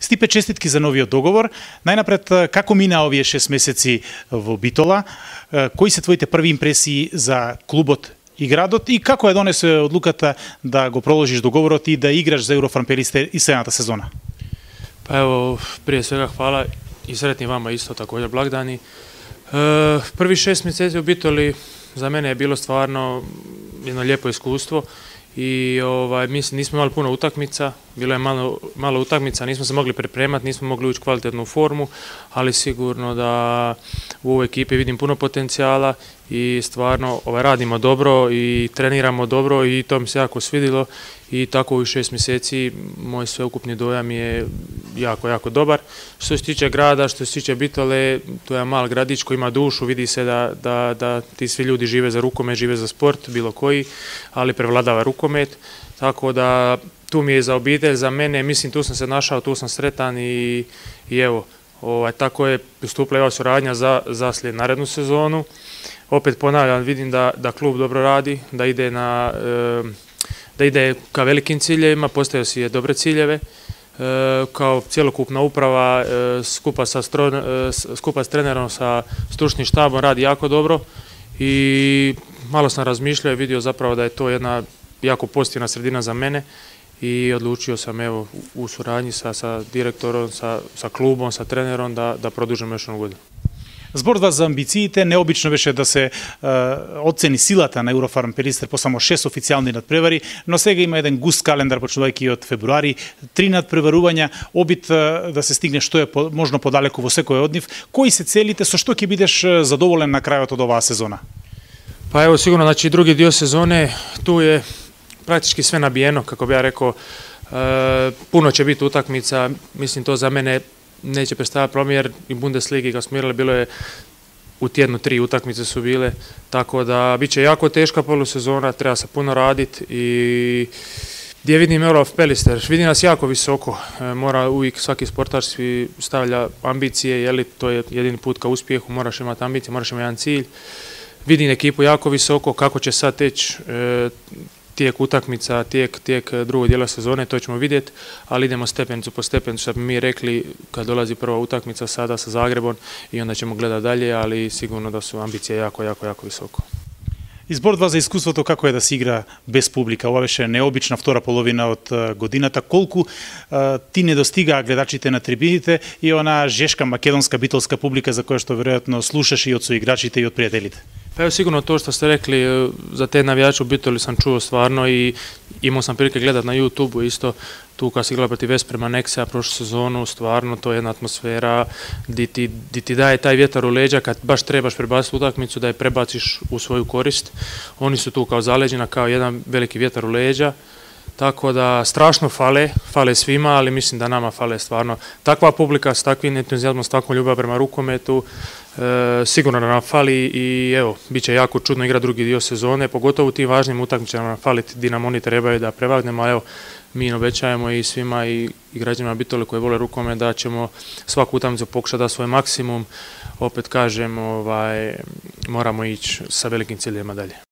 Stipe, čestitki za novio dogovor. Najnapred, kako mina ovije 6 meseci v Bitola? Koji se tvojite prvi impresiji za klubot i gradot i kako je donese odlukata da go proložiš dogovorot i da igraš za Eurofarm Peliste i следната sezona? Pa evo, prije svega hvala i sretni vama isto također blagdani. Prvi 6 mjeseci u Bitoli za mene je bilo stvarno jedno lijepo iskustvo i mislim nismo imali puno utakmica, bilo je malo utakmica, nismo se mogli pripremati, nismo mogli ući kvalitetnu formu, ali sigurno da u ovoj ekipi vidim puno potencijala i stvarno radimo dobro i treniramo dobro i to mi se jako svidilo i tako u 6 mjeseci moj sveukupni dojam je jako dobar. Što se tiče grada, što se tiče Bitole, to je mal gradić koji ima dušu, vidi se da ti svi ljudi žive za rukomet, žive za sport, bilo koji, ali prevladava rukomet, tako da tu mi je za obitelj, za mene, mislim tu sam se našao, tu sam sretan i evo, tako je pristupila ova suradnja za narednu sezonu. Opet ponavljam, vidim da klub dobro radi, da ide ka velikim ciljevima, postavio si je dobre ciljeve, kao cjelokupna uprava skupa s trenerom, sa stručnim štabom radi jako dobro i malo sam razmišljao i vidio zapravo da je to jedna jako pozitivna sredina za mene i odlučio sam evo u suradnji sa direktorom, sa klubom, sa trenerom da produžimo još jednu godinu. Збор за амбициите, необично беше да се оцени силата на Eurofarm Peliste по само 6 официјални надпревари, но сега има еден густ календар почнувајќи од февруари, 3 надпреварувања, обид да се стигне што е можно подалеку во секој од нив. Кои се целите, со што ќе бидеш задоволен на крајот од оваа сезона? Pa evo sigurno, znači drugi dio sezone, tu je praktički sve nabijeno, kako bi ja rekao, puno će biti utakmica, mislim to za mene neće predstavljati problem jer i Bundesligi kad smo igrali bilo je u tjednu 3 utakmice su bile, tako da bit će jako teška polusezona, treba se puno raditi i gdje vidim Eurofarm Peliste, vidim nas jako visoko, mora uvijek svaki sportaš svi stavlja ambicije, jer to je jedini put ka uspjehu, moraš imati ambicije, moraš imati jedan cilj. Vidim ekipu jako visoko, kako će sad teći tijek utakmica, tijek drugog dijela sezone, to ćemo vidjeti, ali idemo stepenicu po stepenicu, što bi mi rekli kad dolazi prva utakmica sada sa Zagrebom i onda ćemo gledati dalje, ali sigurno da su ambicije jako visoko. Изборува за искуството како е да се игра без публика. Ова беше необична втора половина од годината. Колку ти не достигаа гледачите на трибините и она жешка македонска битолска публика за која што веројатно слушаш и од соиграчите и од пријателите? Pa evo sigurno to što ste rekli, za te navijače u Bitoli sam čuo stvarno i imao sam prilike gledati na YouTube-u isto, tu kad si igrala protiv Vesprema Nexea prošlu sezonu, stvarno to je jedna atmosfera di ti daje taj vjetar u leđa kad baš trebaš prebaciti utakmicu da je prebaciš u svoju korist. Oni su tu kao zaleđena, kao jedan veliki vjetar u leđa. Tako da strašno fale svima, ali mislim da nama fale stvarno takva publika s takvim entuzijazmom, s takvom ljubav prema rukometu, sigurno da nam fali i evo, bit će jako čudno igrati drugi dio sezone, pogotovo u tim važnim utakmicama nam fali di nam oni trebaju da prevagnemo, a evo, mi obećajemo i svima i građanima Bitole koji vole rukomet da ćemo svaku utakmicu pokušati da svoj maksimum, opet kažem, moramo ići sa velikim ciljevima dalje.